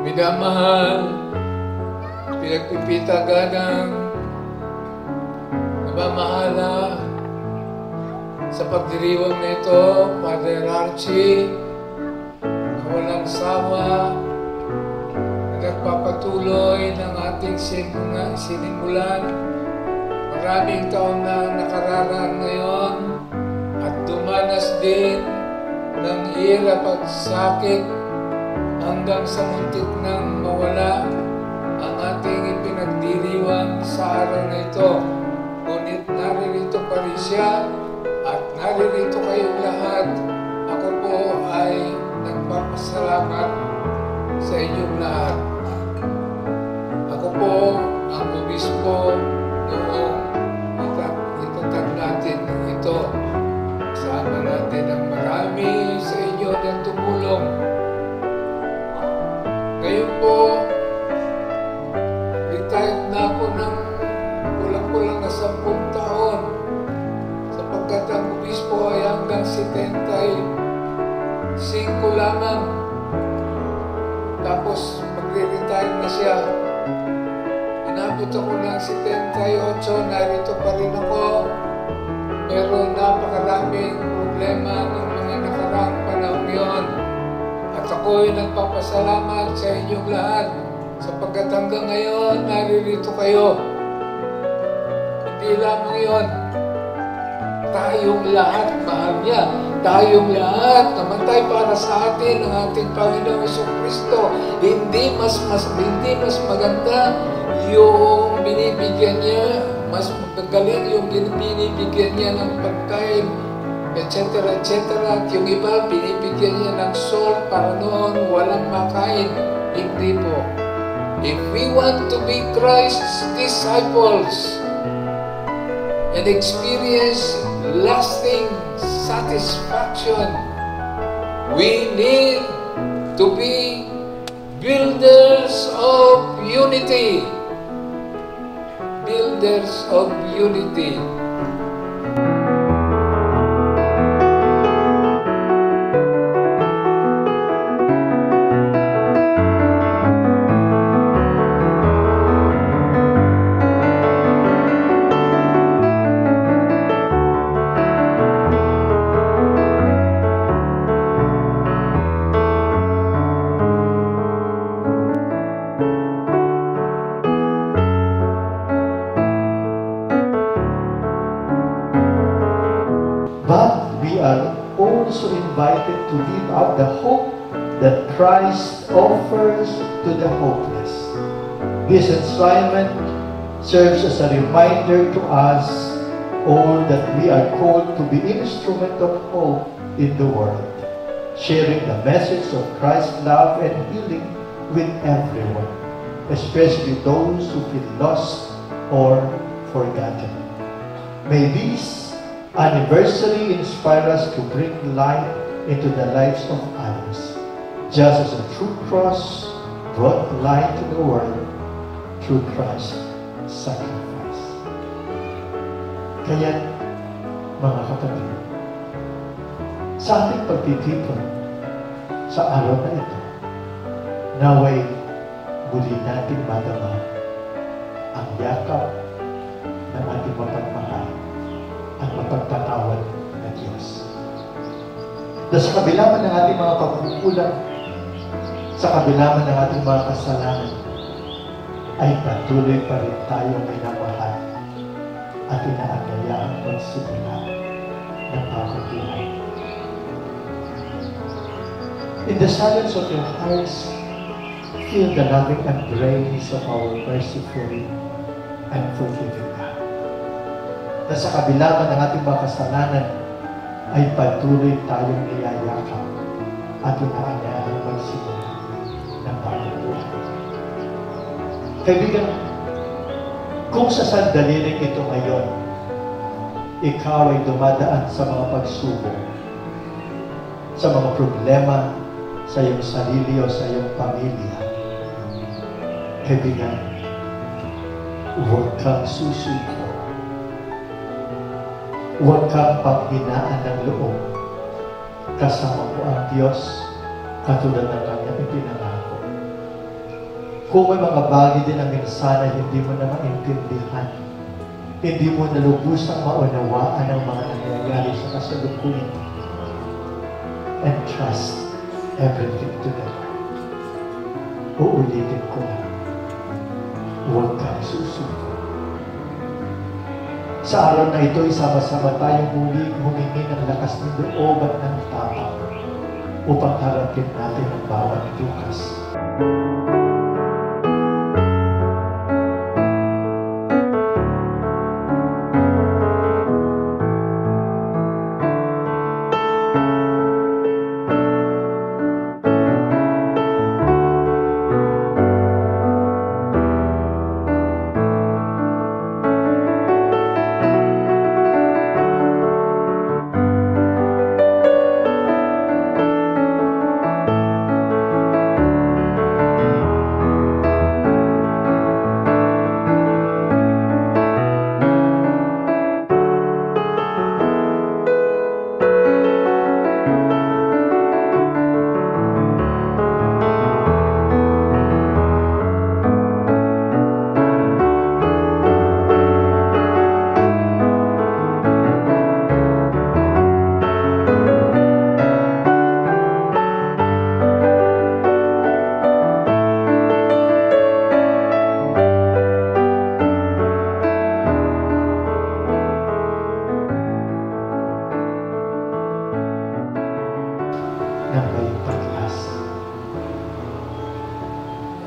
minamahal, pinagpipitaganang, namamahala sa pagdiriwang nito, Father Archie, na walang sawa, na nagpapatuloy ng ating sinimulan. Maraming taon na nakararaan ngayon at dumanas din ng hirap at sakit hanggang sa muntik nang mawala ang ating ipinagdiriwang sa araw na ito. Ngunit naririto pa rin siya at naririto kayong lahat. Ako po ay nagpapasalamat sa inyong lahat. Ako po ang obispo noong itatag natin ito. Kasama natin ang marami sa inyo na tumulong. Ngayon po, retired na ako ng kulang-kulang na 10 taon. Sapagkat ang obispo ay hanggang 75 lamang. Tapos magre-retire na siya. Inabot ako ng 78, narito pa rin ako. Pero napakaraming problema ng mga nakaraang panahon yon. At ako'y nagpapasalamat sa inyong lahat sapagkat hanggang ngayon naririto kayo. Hindi lamang yon. Tayong lahat, mahal niya. Tayong lahat namatay para sa atin ng ating Panginoong Jesucristo. Hindi mas maganda yung binibigyan niya, mas magaling yung binibigyan niya ng pagkain, etc. At yung iba, binibigyan niya ng salt para noon walang makain. Hindi po. If we want to be Christ's disciples and experience lasting satisfaction, we need to be builders of unity. Builders of unity. Also invited to live out the hope that Christ offers to the hopeless. This enshrinement serves as a reminder to us all that we are called to be instrument of hope in the world, sharing the message of Christ's love and healing with everyone, especially those who feel lost or forgotten. May these anniversary inspire us to bring light into the lives of others, just as a true cross brought light to the world through Christ's sacrifice. Kaya, mga kapatid, sa ating pagtitipon sa araw na ito, naway muli natin madama ang yakap ng ating mapagmahal ang mapagtatawad na Diyos. Na sa kabila man ng ating mga pagkukulang, sa kabila man ng ating mga kasalanan, ay patuloy pa rin tayong minamahal at inaanyaya ang pagsimula ng bagong buhay. In the silence of your hearts, feel the loving embrace of our merciful and forgiving God. Na sa kabila man ng ating mga kasalanan, ay patuloy tayong niyayakap at inaanyayang magsimula ng bagong buhay. Kaibigan, kung sa sandaliling ito ngayon, ikaw ay dumadaan sa mga pagsubok, sa mga problema, sa iyong sarili o sa iyong pamilya, kaibigan, huwag kang susuko. Huwag kang panghinaan ng loob. Kasama mo ang Diyos katulad ng kanyang ipinangako. Kung may mga bagay din na minsan na hindi mo na maintindihan, hindi mo na lubusang maunawaan ang mga nangyayari sa kasalukuyan, and trust everything to the Lord. Uulitin ko, huwag kang susuko. Sa araw na ito, isama-sama tayong humingi ng lakas ng loob at ng tapang upang harapin natin ang bawat bukas.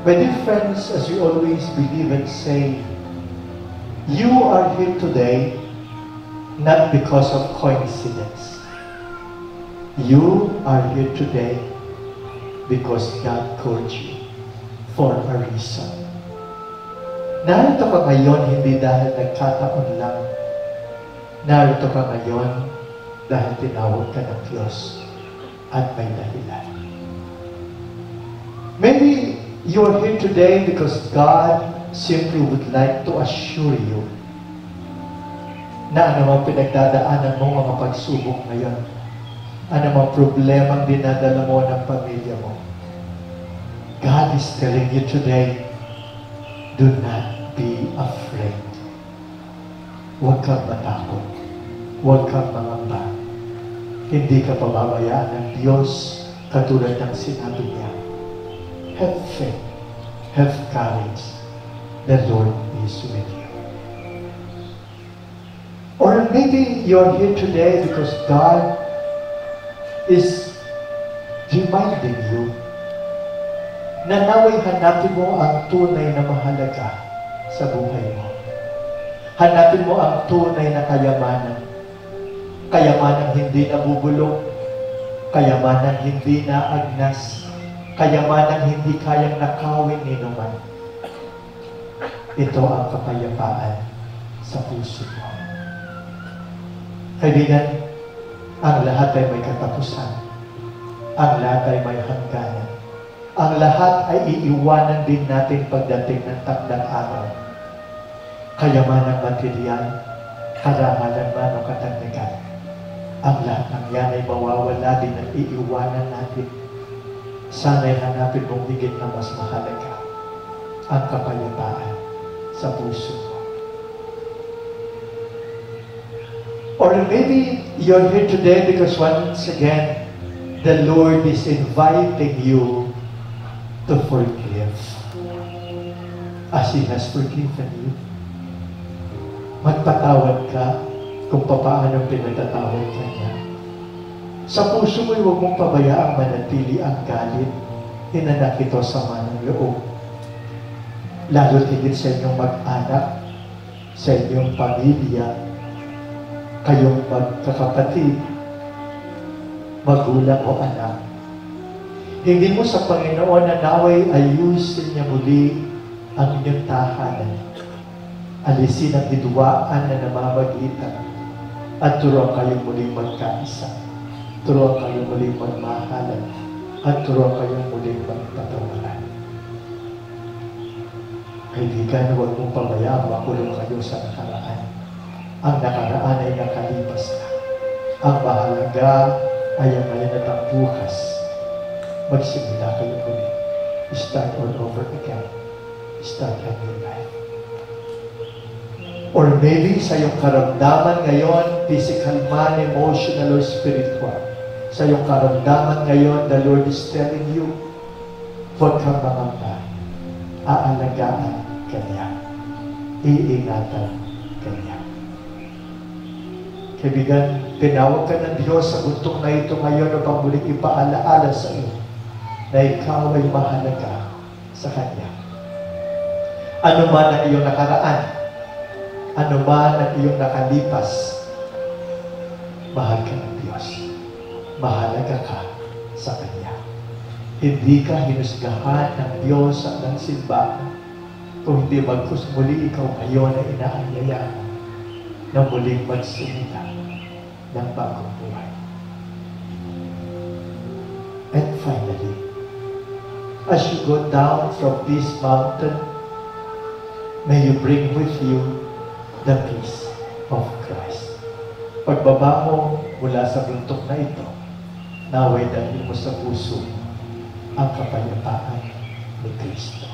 My dear friends, as we always believe and say, you are here today not because of coincidence. You are here today because God called you for a reason. Narito ka ngayon hindi dahil nagkataon lang. Narito ka ngayon dahil tinawag ka ng Diyos at may dahilan. Maybe you are here today because God simply would like to assure you na anumang pinagdadaanan mo mga pagsubok ngayon, anumang problemang dinadala mo ng pamilya mo, God is telling you today, do not be afraid. Huwag kang matakot. Huwag kang mangamba. Hindi ka pababayaan ng Diyos katulad ng sinabi niya. Have faith. Have courage. The Lord is with you. Or maybe you're here today because God is reminding you na naway hanapin mo ang tunay na mahalaga sa buhay mo. Hanapin mo ang tunay na kayamanan. Kayamanang hindi nabubulong. Kayamanang hindi naagnas. Kayamanang hindi kayang nakawin ni naman. Ito ang kapayapaan sa puso mo. Kaibigan, ang lahat ay may katapusan. Ang lahat ay may hangganan. Ang lahat ay iiwanan din natin pagdating ng takdang araw. Kayamanang material, karangalan man o katagnagan. Ang lahat ng yan ay mawawala din at iiwanan natin. Sana'y hanapin mong higit na mas mahalaga ang kapayapaan sa puso mo. Or maybe you're here today because once again, the Lord is inviting you to forgive as He has forgiven you. Magpatawad ka kung paano pinatatawad ka niya. Sa puso mo'y huwag mong pabayaang manatili ang galit, hinanak ito sa manang loob. Lalo't higit sa inyong mag-anak, sa inyong pamilya, kayong magkakapatid, magulang o anak. Hindi mo sa Panginoon na naway ayusin niya muli ang inyong tahanan. Alisin ang hidwaan na namamagitan at turuan kayong muling magkaisa. Turuan kayong muling magmahalan at turuan kayong muling magpatawaran. Kaibigan, huwag mong pabayaan makulong kayo sa nakaraan. Ang nakaraan ay nakalipas na. Ang mahalaga ay ang ngayon at ang bukas. Magsimula kayo muli. Start all over again. start a new life. Or maybe sa iyong karamdaman ngayon, physical man, emotional, or spiritual, sa iyong karamdaman ngayon, the Lord is telling you, huwag kang mangamba. Aalagaan ka niya. Iingatan ka niya. Kaibigan, tinawag ka ng Diyos sa bundok na ito ngayon upang muling ipaalaala sa iyo na ikaw ay mahalaga sa Kanya. Ano man ang iyong nakaraan, ano man ang iyong nakalipas, mahal ka ng Diyos. Mahalaga ka sa Kanya. Hindi ka hinusgahan ng Diyos at ng simbahan kung hindi magkus muli ikaw ngayon ay inaanyayaan na muling magsimula ng bagong buhay. And finally, as you go down from this mountain, may you bring with you the peace of Christ. Pagbaba mo mula sa bundok na ito, naway dalhin mo sa puso ang kapayapaan ni Kristo.